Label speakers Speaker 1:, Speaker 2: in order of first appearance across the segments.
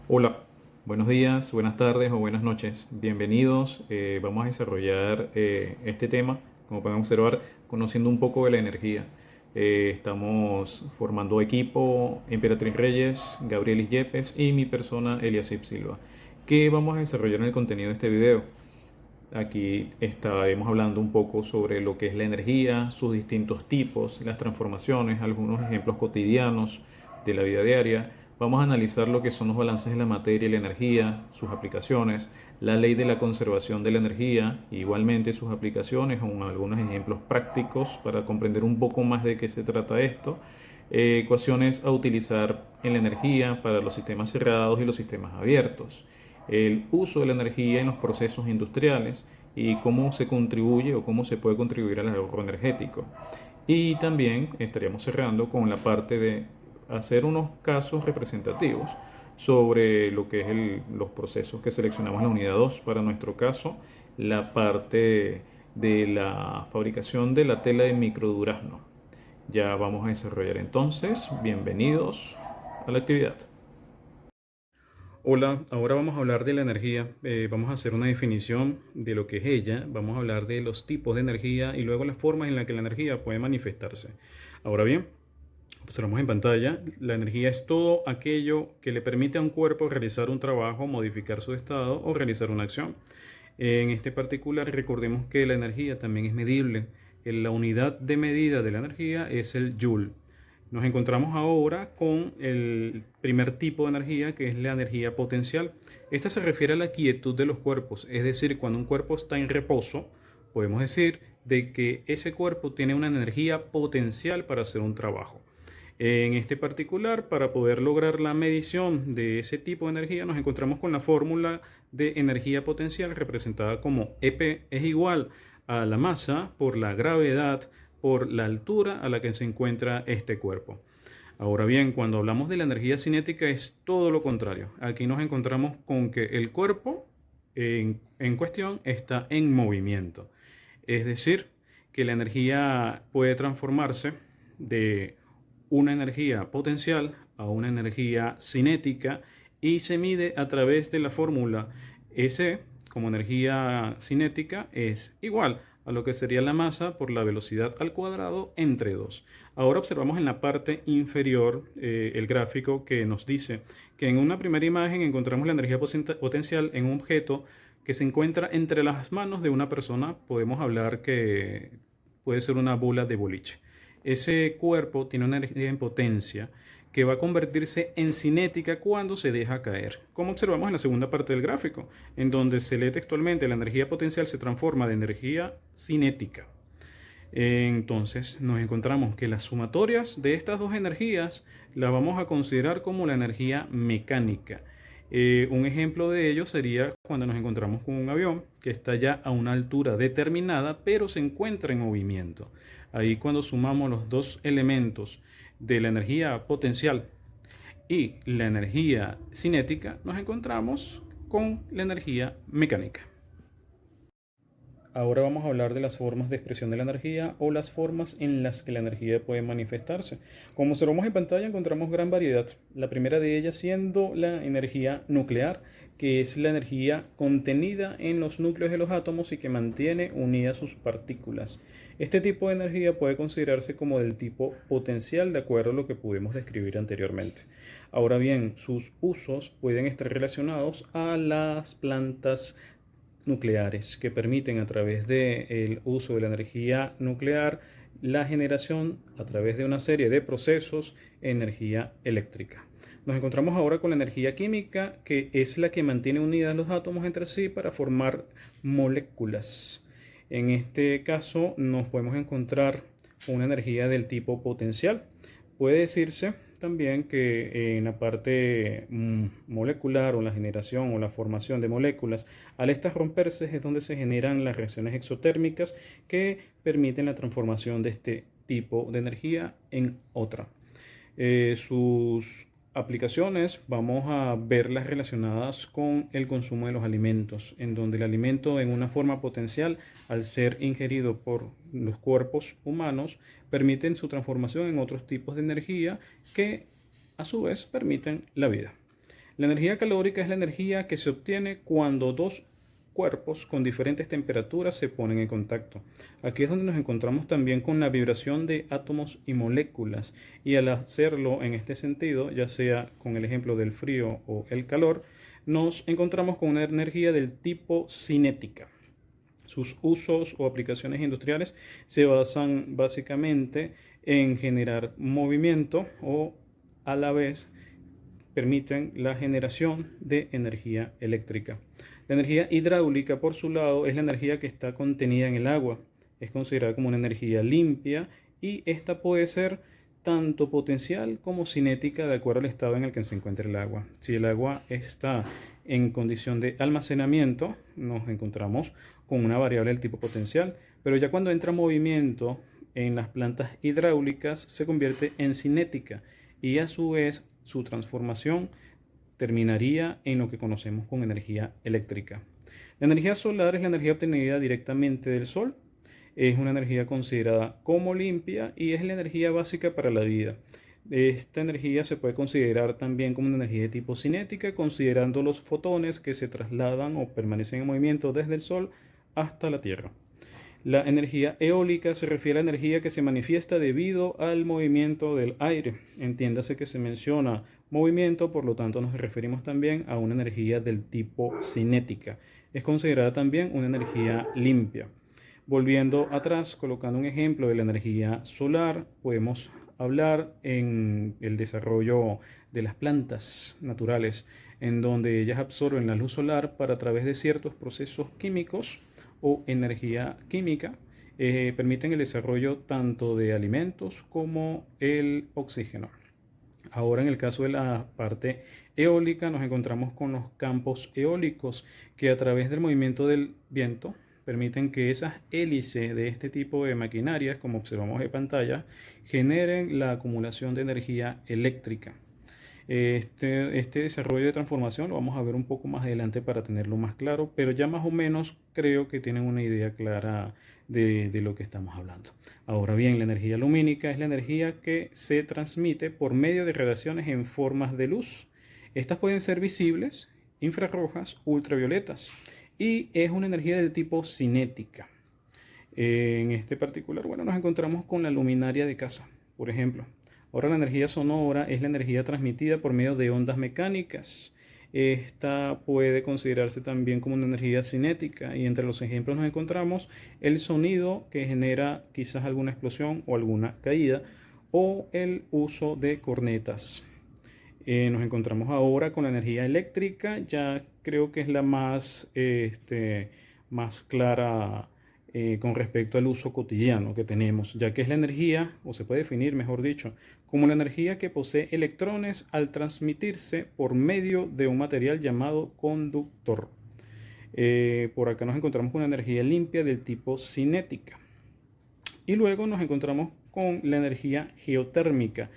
Speaker 1: Hola, buenos días, buenas tardes o buenas noches. Bienvenidos. Vamos a desarrollar este tema, como pueden observar, conociendo un poco de la energía. Estamos formando equipo Emperatriz Reyes, Gabriel Yepes y mi persona Eliasip Silva. ¿Qué vamos a desarrollar en el contenido de este video? Aquí estaremos hablando un poco sobre lo que es la energía, sus distintos tipos, las transformaciones, algunos ejemplos cotidianos de la vida diaria. Vamos a analizar lo que son los balances de la materia y la energía, sus aplicaciones, la ley de la conservación de la energía, igualmente sus aplicaciones, con algunos ejemplos prácticos para comprender un poco más de qué se trata esto. Ecuaciones a utilizar en la energía para los sistemas cerrados y los sistemas abiertos, el uso de la energía en los procesos industriales y cómo se contribuye o cómo se puede contribuir al ahorro energético. Y también estaríamos cerrando con la parte de hacer unos casos representativos sobre lo que es los procesos que seleccionamos en la unidad 2. Para nuestro caso, la parte de la fabricación de la tela de microdurazno. Ya vamos a desarrollar entonces. Bienvenidos a la actividad. Hola, ahora vamos a hablar de la energía. Vamos a hacer una definición de lo que es ella. Vamos a hablar de los tipos de energía y luego las formas en las que la energía puede manifestarse. Ahora bien, observamos en pantalla, la energía es todo aquello que le permite a un cuerpo realizar un trabajo, modificar su estado o realizar una acción. En este particular, recordemos que la energía también es medible. La unidad de medida de la energía es el joule. Nos encontramos ahora con el primer tipo de energía, que es la energía potencial. Esta se refiere a la quietud de los cuerpos, es decir, cuando un cuerpo está en reposo, podemos decir de que ese cuerpo tiene una energía potencial para hacer un trabajo. En este particular, para poder lograr la medición de ese tipo de energía, nos encontramos con la fórmula de energía potencial representada como EP es igual a la masa por la gravedad por la altura a la que se encuentra este cuerpo. Ahora bien, cuando hablamos de la energía cinética es todo lo contrario. Aquí nos encontramos con que el cuerpo en cuestión está en movimiento. Es decir, que la energía puede transformarse de una energía potencial a una energía cinética y se mide a través de la fórmula S como energía cinética es igual a lo que sería la masa por la velocidad al cuadrado entre 2. Ahora observamos en la parte inferior el gráfico que nos dice que en una primera imagen encontramos la energía potencial en un objeto que se encuentra entre las manos de una persona. Podemos hablar que puede ser una bola de boliche. Ese cuerpo tiene una energía en potencia que va a convertirse en cinética cuando se deja caer, como observamos en la segunda parte del gráfico, en donde se lee textualmente la energía potencial se transforma de energía cinética. Entonces nos encontramos que las sumatorias de estas dos energías las vamos a considerar como la energía mecánica. Un ejemplo de ello sería cuando nos encontramos con un avión que está ya a una altura determinada, pero se encuentra en movimiento. Ahí cuando sumamos los dos elementos de la energía potencial y la energía cinética, nos encontramos con la energía mecánica. Ahora vamos a hablar de las formas de expresión de la energía o las formas en las que la energía puede manifestarse. Como observamos en pantalla encontramos gran variedad. La primera de ellas siendo la energía nuclear, que es la energía contenida en los núcleos de los átomos y que mantiene unidas sus partículas. Este tipo de energía puede considerarse como del tipo potencial de acuerdo a lo que pudimos describir anteriormente. Ahora bien, sus usos pueden estar relacionados a las plantas nucleares que permiten a través del uso de la energía nuclear la generación a través de una serie de procesos de energía eléctrica. Nos encontramos ahora con la energía química, que es la que mantiene unidas los átomos entre sí para formar moléculas. En este caso nos podemos encontrar una energía del tipo potencial. Puede decirse también que en la parte molecular o la generación o la formación de moléculas, al estas romperse es donde se generan las reacciones exotérmicas que permiten la transformación de este tipo de energía en otra. Sus aplicaciones vamos a verlas relacionadas con el consumo de los alimentos, en donde el alimento en una forma potencial, al ser ingerido por los cuerpos humanos, permiten su transformación en otros tipos de energía que a su vez permiten la vida. La energía calórica es la energía que se obtiene cuando dos cuerpos con diferentes temperaturas se ponen en contacto. Aquí es donde nos encontramos también con la vibración de átomos y moléculas. Y al hacerlo en este sentido, ya sea con el ejemplo del frío o el calor, nos encontramos con una energía del tipo cinética. Sus usos o aplicaciones industriales se basan básicamente en generar movimiento o a la vez permiten la generación de energía eléctrica. La energía hidráulica, por su lado, es la energía que está contenida en el agua. Es considerada como una energía limpia y esta puede ser tanto potencial como cinética de acuerdo al estado en el que se encuentra el agua. Si el agua está en condición de almacenamiento, nos encontramos con una variable del tipo potencial, pero ya cuando entra movimiento en las plantas hidráulicas se convierte en cinética y a su vez su transformación terminaría en lo que conocemos como energía eléctrica. La energía solar es la energía obtenida directamente del sol. Es una energía considerada como limpia y es la energía básica para la vida. Esta energía se puede considerar también como una energía de tipo cinética, considerando los fotones que se trasladan o permanecen en movimiento desde el sol hasta la Tierra. La energía eólica se refiere a la energía que se manifiesta debido al movimiento del aire. Entiéndase que se menciona movimiento, por lo tanto nos referimos también a una energía del tipo cinética. Es considerada también una energía limpia. Volviendo atrás, colocando un ejemplo de la energía solar, podemos hablar en el desarrollo de las plantas naturales, en donde ellas absorben la luz solar para a través de ciertos procesos químicos o energía química, permiten el desarrollo tanto de alimentos como el oxígeno. Ahora en el caso de la parte eólica nos encontramos con los campos eólicos que a través del movimiento del viento permiten que esas hélices de este tipo de maquinarias, como observamos en pantalla, generen la acumulación de energía eléctrica. Este desarrollo de transformación lo vamos a ver un poco más adelante para tenerlo más claro, pero ya más o menos creo que tienen una idea clara de lo que estamos hablando. Ahora bien, la energía lumínica es la energía que se transmite por medio de radiaciones en formas de luz. Estas pueden ser visibles, infrarrojas, ultravioletas y es una energía del tipo cinética. En este particular, bueno, nos encontramos con la luminaria de casa, por ejemplo. Ahora la energía sonora es la energía transmitida por medio de ondas mecánicas. Esta puede considerarse también como una energía cinética y entre los ejemplos nos encontramos el sonido que genera quizás alguna explosión o alguna caída o el uso de cornetas. Nos encontramos ahora con la energía eléctrica, ya creo que es la más clara con respecto al uso cotidiano que tenemos, ya que es la energía, o se puede definir, mejor dicho, como la energía que posee electrones al transmitirse por medio de un material llamado conductor. Por acá nos encontramos con una energía limpia del tipo cinética. Y luego nos encontramos con la energía geotérmica,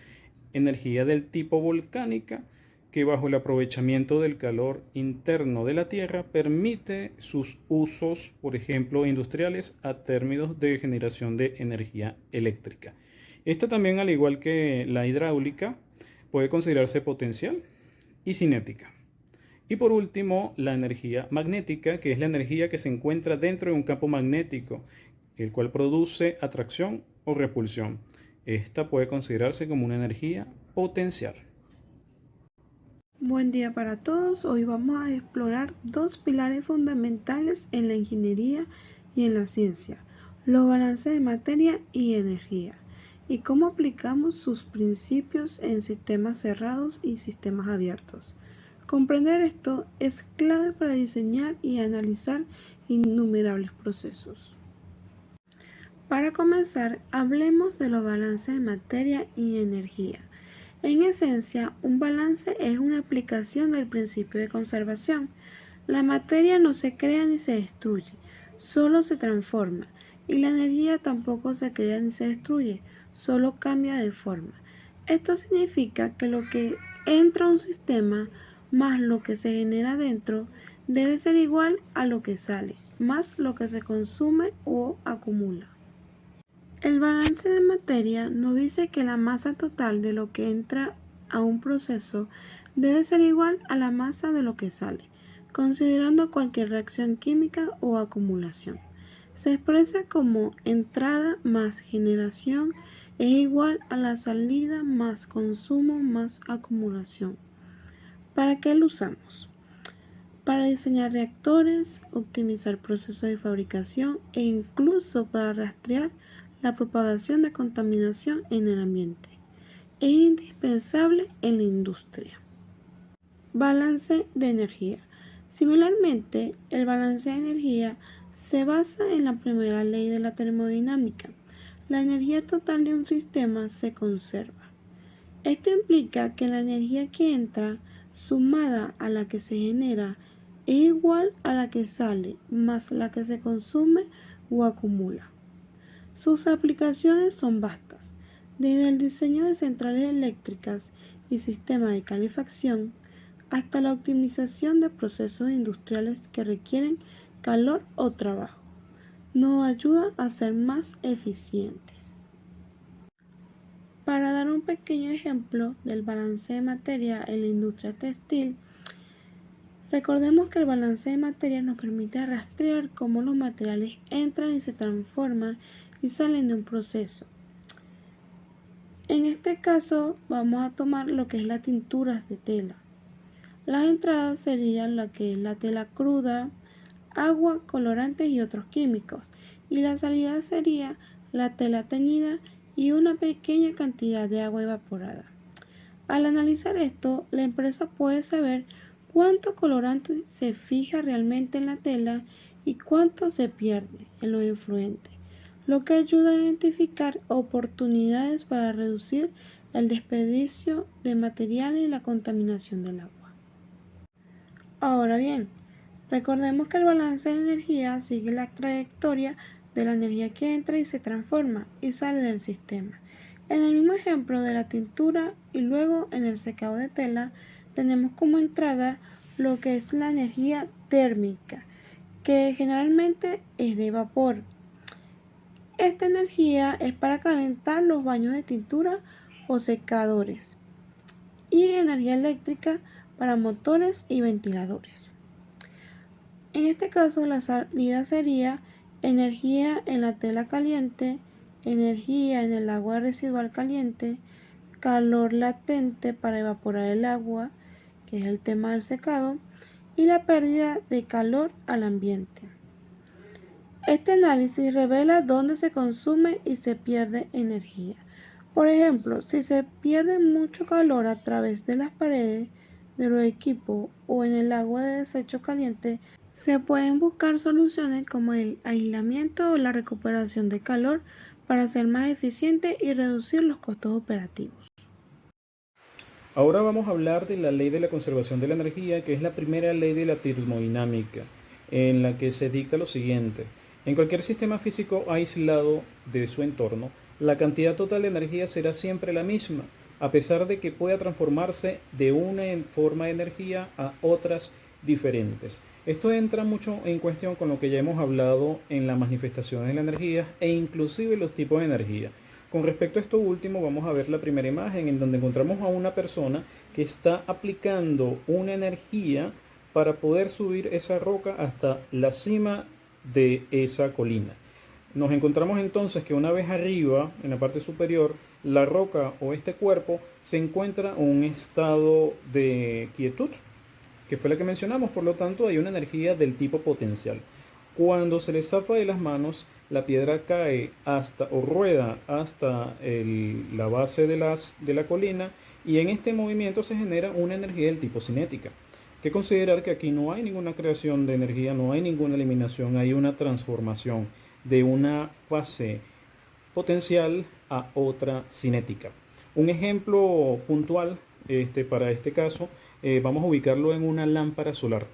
Speaker 1: energía del tipo volcánica, que bajo el aprovechamiento del calor interno de la Tierra permite sus usos, por ejemplo, industriales a términos de generación de energía eléctrica. Esta también, al igual que la hidráulica, puede considerarse potencial y cinética. Y por último, la energía magnética, que es la energía que se encuentra dentro de un campo magnético, el cual produce atracción o repulsión. Esta puede considerarse como una energía potencial.
Speaker 2: Buen día para todos. Hoy vamos a explorar dos pilares fundamentales en la ingeniería y en la ciencia: los balances de materia y energía, y cómo aplicamos sus principios en sistemas cerrados y sistemas abiertos. Comprender esto es clave para diseñar y analizar innumerables procesos. Para comenzar, hablemos de los balances de materia y energía. En esencia, un balance es una aplicación del principio de conservación. La materia no se crea ni se destruye, solo se transforma, y la energía tampoco se crea ni se destruye, solo cambia de forma. Esto significa que lo que entra a un sistema más lo que se genera dentro debe ser igual a lo que sale, más lo que se consume o acumula. El balance de materia nos dice que la masa total de lo que entra a un proceso debe ser igual a la masa de lo que sale, considerando cualquier reacción química o acumulación. Se expresa como entrada más generación es igual a la salida más consumo más acumulación. ¿Para qué lo usamos? Para diseñar reactores, optimizar procesos de fabricación e incluso para rastrear la propagación de contaminación en el ambiente. Es indispensable en la industria. Balance de energía. Similarmente, el balance de energía se basa en la primera ley de la termodinámica. La energía total de un sistema se conserva. Esto implica que la energía que entra, sumada a la que se genera, es igual a la que sale, más la que se consume o acumula. Sus aplicaciones son vastas, desde el diseño de centrales eléctricas y sistemas de calefacción, hasta la optimización de procesos industriales que requieren calor o trabajo. Nos ayuda a ser más eficientes. Para dar un pequeño ejemplo del balance de materia en la industria textil, recordemos que el balance de materia nos permite rastrear cómo los materiales entran y se transforman y salen de un proceso. En este caso vamos a tomar lo que es las tinturas de tela. Las entradas serían la que es la tela cruda, agua, colorantes y otros químicos. Y la salida sería la tela teñida y una pequeña cantidad de agua evaporada. Al analizar esto, la empresa puede saber cuánto colorante se fija realmente en la tela y cuánto se pierde en los influentes, lo que ayuda a identificar oportunidades para reducir el desperdicio de materiales y la contaminación del agua. Ahora bien, recordemos que el balance de energía sigue la trayectoria de la energía que entra y se transforma y sale del sistema. En el mismo ejemplo de la tintura y luego en el secado de tela, tenemos como entrada lo que es la energía térmica, que generalmente es de vapor. Esta energía es para calentar los baños de tintura o secadores, y energía eléctrica para motores y ventiladores. En este caso, la salida sería energía en la tela caliente, energía en el agua residual caliente, calor latente para evaporar el agua, que es el tema del secado, y la pérdida de calor al ambiente. Este análisis revela dónde se consume y se pierde energía. Por ejemplo, si se pierde mucho calor a través de las paredes de los equipos o en el agua de desecho caliente, se pueden buscar soluciones como el aislamiento o la recuperación de calor para ser más eficiente y reducir los costos operativos.
Speaker 1: Ahora vamos a hablar de la ley de la conservación de la energía, que es la primera ley de la termodinámica, en la que se dicta lo siguiente. En cualquier sistema físico aislado de su entorno, la cantidad total de energía será siempre la misma, a pesar de que pueda transformarse de una forma de energía a otras diferentes. Esto entra mucho en cuestión con lo que ya hemos hablado en las manifestaciones de la energía e inclusive los tipos de energía. Con respecto a esto último, vamos a ver la primera imagen en donde encontramos a una persona que está aplicando una energía para poder subir esa roca hasta la cima de esa colina. Nos encontramos entonces que una vez arriba, en la parte superior, la roca o este cuerpo se encuentra en un estado de quietud, que fue la que mencionamos, por lo tanto hay una energía del tipo potencial. Cuando se le zafa de las manos, la piedra cae hasta o rueda hasta la base de la colina, y en este movimiento se genera una energía del tipo cinética. Hay que considerar que aquí no hay ninguna creación de energía, no hay ninguna eliminación, hay una transformación de una fase potencial a otra cinética. Un ejemplo puntual para este caso, vamos a ubicarlo en una lámpara solar,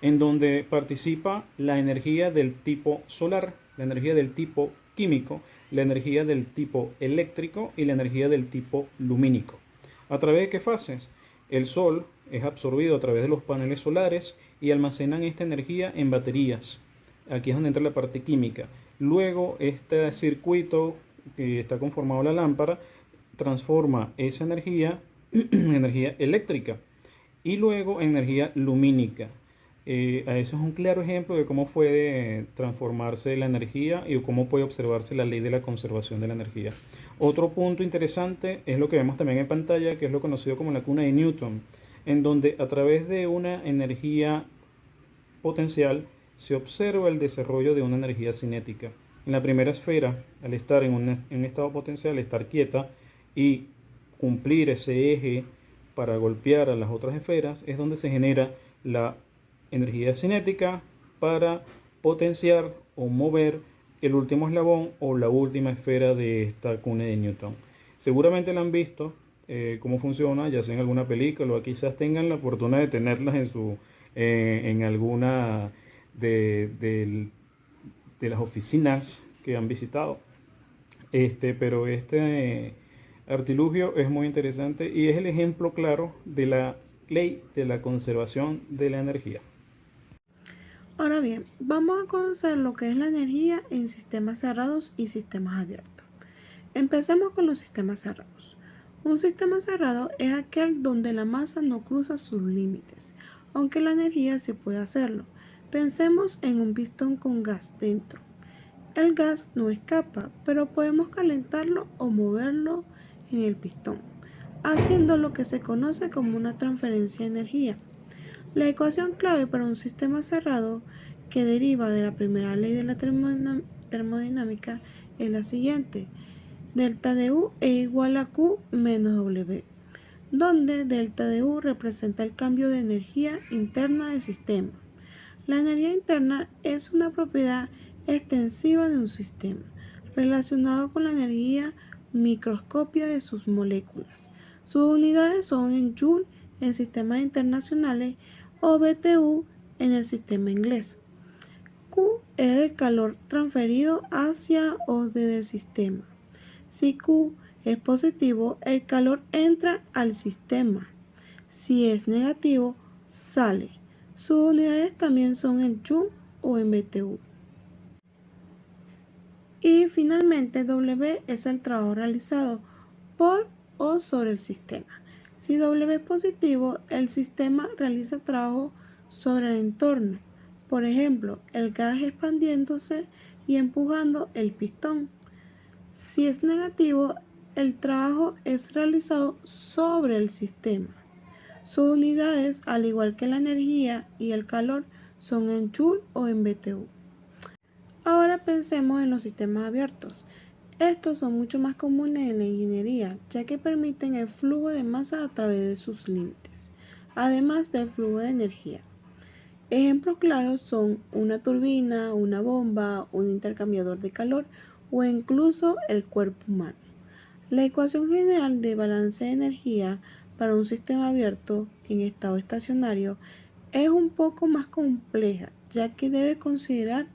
Speaker 1: en donde participa la energía del tipo solar, la energía del tipo químico, la energía del tipo eléctrico y la energía del tipo lumínico. ¿A través de qué fases? El sol es absorbido a través de los paneles solares y almacenan esta energía en baterías. Aquí es donde entra la parte química. Luego, este circuito que está conformado la lámpara transforma esa energía en energía eléctrica. y luego energía lumínica. Eso es un claro ejemplo de cómo puede transformarse la energía y cómo puede observarse la ley de la conservación de la energía. Otro punto interesante es lo que vemos también en pantalla, que es lo conocido como la cuna de Newton, en donde a través de una energía potencial se observa el desarrollo de una energía cinética. En la primera esfera, al estar en un estado potencial, estar quieta y cumplir ese eje para golpear a las otras esferas, es donde se genera la energía cinética para potenciar o mover el último eslabón o la última esfera de esta cuna de Newton. Seguramente la han visto, cómo funciona, ya sea en alguna película o quizás tengan la fortuna de tenerlas en alguna de las oficinas que han visitado. Pero este artilugio es muy interesante y es el ejemplo claro de la ley de la conservación de la energía.
Speaker 2: Ahora bien, vamos a conocer lo que es la energía en sistemas cerrados y sistemas abiertos. Empecemos con los sistemas cerrados. Un sistema cerrado es aquel donde la masa no cruza sus límites, aunque la energía sí puede hacerlo. Pensemos en un pistón con gas dentro. El gas no escapa, pero podemos calentarlo o moverlo en el pistón, haciendo lo que se conoce como una transferencia de energía. La ecuación clave para un sistema cerrado, que deriva de la primera ley de la termodinámica, es la siguiente. Delta de U es igual a Q menos W, donde delta de U representa el cambio de energía interna del sistema. La energía interna es una propiedad extensiva de un sistema, relacionado con la energía microscópica de sus moléculas. Sus unidades son en Joule en sistemas internacionales o BTU en el sistema inglés. Q es el calor transferido hacia o desde el sistema. Si Q es positivo, el calor entra al sistema. Si es negativo, sale. Sus unidades también son en Joule o en BTU. Y finalmente W es el trabajo realizado por o sobre el sistema. Si W es positivo, el sistema realiza trabajo sobre el entorno. Por ejemplo, el gas expandiéndose y empujando el pistón. Si es negativo, el trabajo es realizado sobre el sistema. Sus unidades, al igual que la energía y el calor, son en Joule o en BTU. Ahora pensemos en los sistemas abiertos. Estos son mucho más comunes en la ingeniería, ya que permiten el flujo de masa a través de sus límites, además del flujo de energía. Ejemplos claros son una turbina, una bomba, un intercambiador de calor o incluso el cuerpo humano. La ecuación general de balance de energía para un sistema abierto en estado estacionario es un poco más compleja, ya que debe considerar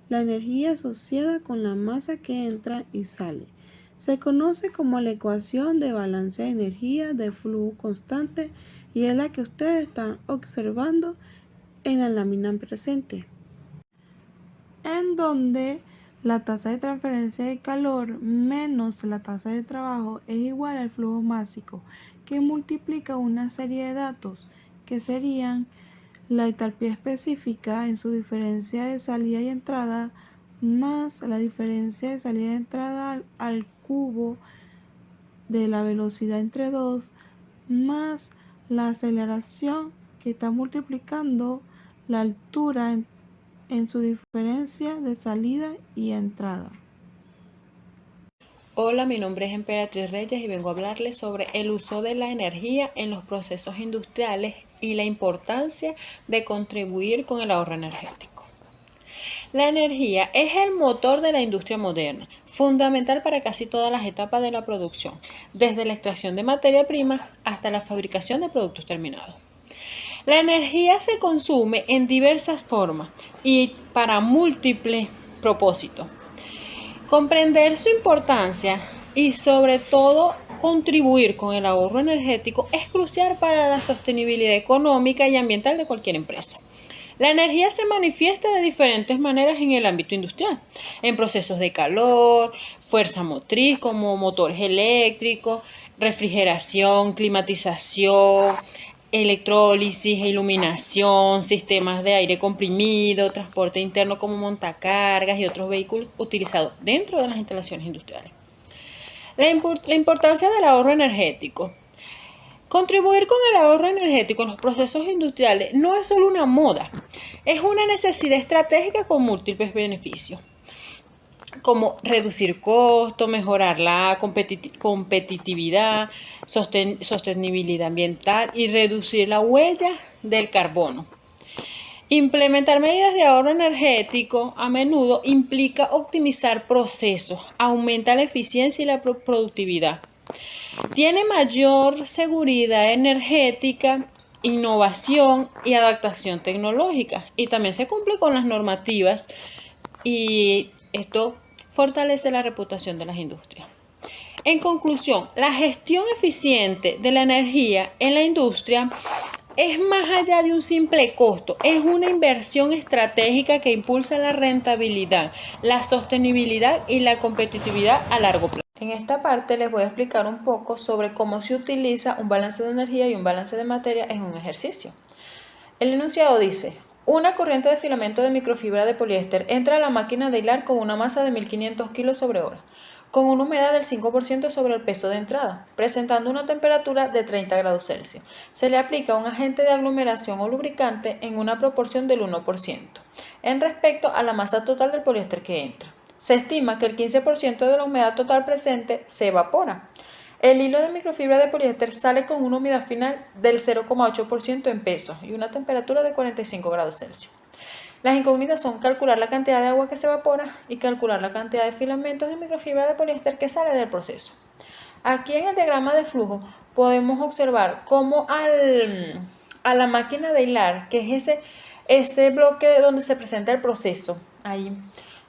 Speaker 2: la energía asociada con la masa que entra y sale. Se conoce como la ecuación de balance de energía de flujo constante y es la que ustedes están observando en la lámina presente, en donde la tasa de transferencia de calor menos la tasa de trabajo es igual al flujo másico, que multiplica una serie de datos que serían la entalpía específica en su diferencia de salida y entrada más la diferencia de salida y entrada al cubo de la velocidad entre 2 más la aceleración que está multiplicando la altura en su diferencia de salida y entrada.
Speaker 3: Hola, mi nombre es Emperatriz Reyes y vengo a hablarles sobre el uso de la energía en los procesos industriales y la importancia de contribuir con el ahorro energético. La energía es el motor de la industria moderna, fundamental para casi todas las etapas de la producción, desde la extracción de materia prima hasta la fabricación de productos terminados. La energía se consume en diversas formas y para múltiples propósitos. Comprender su importancia y sobre todo contribuir con el ahorro energético es crucial para la sostenibilidad económica y ambiental de cualquier empresa. La energía se manifiesta de diferentes maneras en el ámbito industrial, en procesos de calor, fuerza motriz como motores eléctricos, refrigeración, climatización, electrólisis, iluminación, sistemas de aire comprimido, transporte interno como montacargas y otros vehículos utilizados dentro de las instalaciones industriales. La importancia del ahorro energético. Contribuir con el ahorro energético en los procesos industriales no es solo una moda, es una necesidad estratégica con múltiples beneficios, como reducir costos, mejorar la competitividad, sostenibilidad ambiental y reducir la huella del carbono. Implementar medidas de ahorro energético a menudo implica optimizar procesos, aumenta la eficiencia y la productividad. Tiene mayor seguridad energética, innovación y adaptación tecnológica. Y también se cumple con las normativas y esto fortalece la reputación de las industrias. En conclusión, la gestión eficiente de la energía en la industria es más allá de un simple costo, es una inversión estratégica que impulsa la rentabilidad, la sostenibilidad y la competitividad a largo plazo. En esta parte les voy a explicar un poco sobre cómo se utiliza un balance de energía y un balance de materia en un ejercicio. El enunciado dice: una corriente de filamento de microfibra de poliéster entra a la máquina de hilar con una masa de 1500 kilos sobre hora, con una humedad del 5% sobre el peso de entrada, presentando una temperatura de 30 grados Celsius. Se le aplica un agente de aglomeración o lubricante en una proporción del 1% en respecto a la masa total del poliéster que entra. Se estima que el 15% de la humedad total presente se evapora. El hilo de microfibra de poliéster sale con una humedad final del 0,8% en peso y una temperatura de 45 grados Celsius. Las incógnitas son calcular la cantidad de agua que se evapora y calcular la cantidad de filamentos de microfibra de poliéster que sale del proceso. Aquí en el diagrama de flujo podemos observar cómo a la máquina de hilar, que es ese bloque donde se presenta el proceso, ahí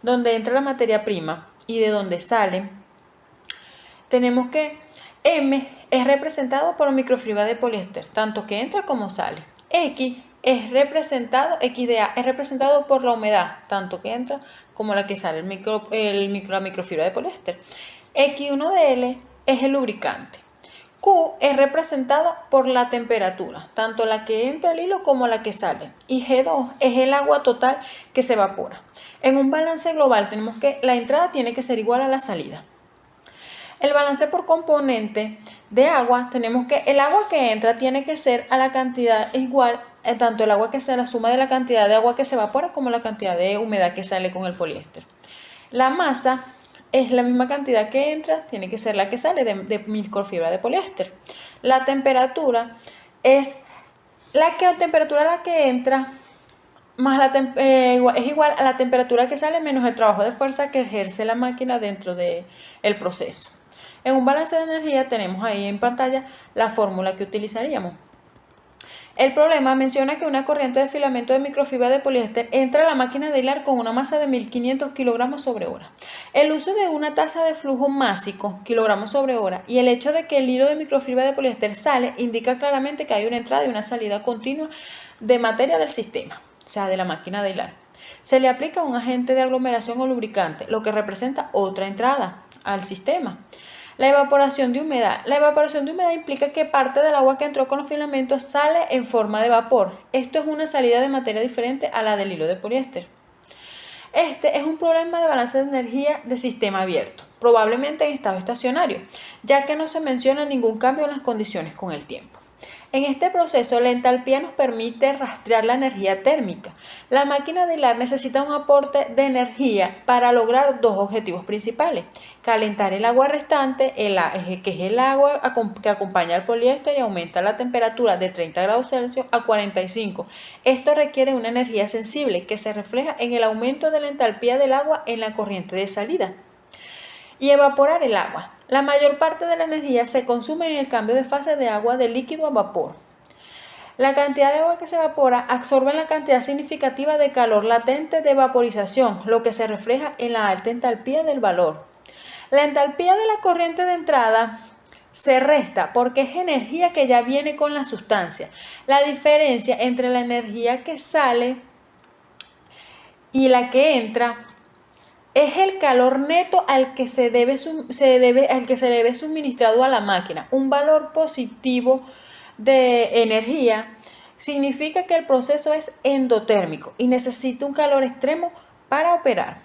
Speaker 3: donde entra la materia prima y de donde sale, tenemos que M es representado por la microfibra de poliéster, tanto que entra como sale. X de A es representado por la humedad, tanto que entra como la que sale, la microfibra de poliéster. X1 de L es el lubricante. Q es representado por la temperatura, tanto la que entra al hilo como la que sale. Y G2 es el agua total que se evapora. En un balance global tenemos que la entrada tiene que ser igual a la salida. El balance por componente de agua, tenemos que el agua que entra tiene que ser a la cantidad igual, tanto el agua que sea la suma de la cantidad de agua que se evapora como la cantidad de humedad que sale con el poliéster. La masa es la misma cantidad que entra, tiene que ser la que sale de microfibra de poliéster. La temperatura es temperatura a la que entra más es igual a la temperatura que sale menos el trabajo de fuerza que ejerce la máquina dentro del proceso. En un balance de energía tenemos ahí en pantalla la fórmula que utilizaríamos. El problema menciona que una corriente de filamento de microfibra de poliéster entra a la máquina de hilar con una masa de 1500 kilogramos sobre hora. El uso de una tasa de flujo másico, kilogramos sobre hora, y el hecho de que el hilo de microfibra de poliéster sale indica claramente que hay una entrada y una salida continua de materia del sistema, o sea, de la máquina de hilar. Se le aplica un agente de aglomeración o lubricante, lo que representa otra entrada al sistema. La evaporación de humedad. La evaporación de humedad implica que parte del agua que entró con los filamentos sale en forma de vapor. Esto es una salida de materia diferente a la del hilo de poliéster. Este es un problema de balance de energía de sistema abierto, probablemente en estado estacionario, ya que no se menciona ningún cambio en las condiciones con el tiempo. En este proceso, la entalpía nos permite rastrear la energía térmica. La máquina de hilar necesita un aporte de energía para lograr dos objetivos principales: calentar el agua restante, que es el agua que acompaña al poliéster y aumenta la temperatura de 30 grados Celsius a 45. Esto requiere una energía sensible que se refleja en el aumento de la entalpía del agua en la corriente de salida. Y evaporar el agua. La mayor parte de la energía se consume en el cambio de fase de agua de líquido a vapor. La cantidad de agua que se evapora absorbe la cantidad significativa de calor latente de vaporización, lo que se refleja en la alta entalpía del valor. La entalpía de la corriente de entrada se resta porque es energía que ya viene con la sustancia. La diferencia entre la energía que sale y la que entra es el calor neto al que se debe suministrado a la máquina. Un valor positivo de energía, significa que el proceso es endotérmico y necesita un calor extremo para operar.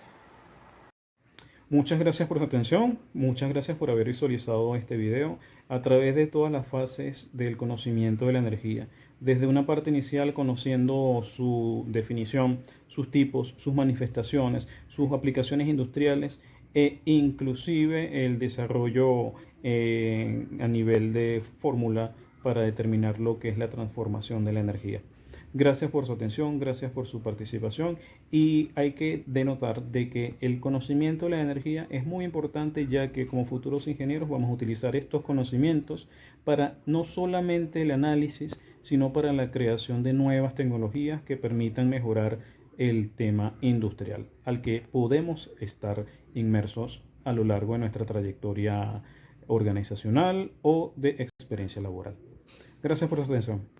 Speaker 1: Muchas gracias por su atención, muchas gracias por haber visualizado este video a través de todas las fases del conocimiento de la energía. Desde una parte inicial conociendo su definición, sus tipos, sus manifestaciones, sus aplicaciones industriales e inclusive el desarrollo a nivel de fórmula para determinar lo que es la transformación de la energía. Gracias por su atención, gracias por su participación y hay que denotar de que el conocimiento de la energía es muy importante ya que como futuros ingenieros vamos a utilizar estos conocimientos para no solamente el análisis, sino para la creación de nuevas tecnologías que permitan mejorar el tema industrial al que podemos estar inmersos a lo largo de nuestra trayectoria organizacional o de experiencia laboral. Gracias por su atención.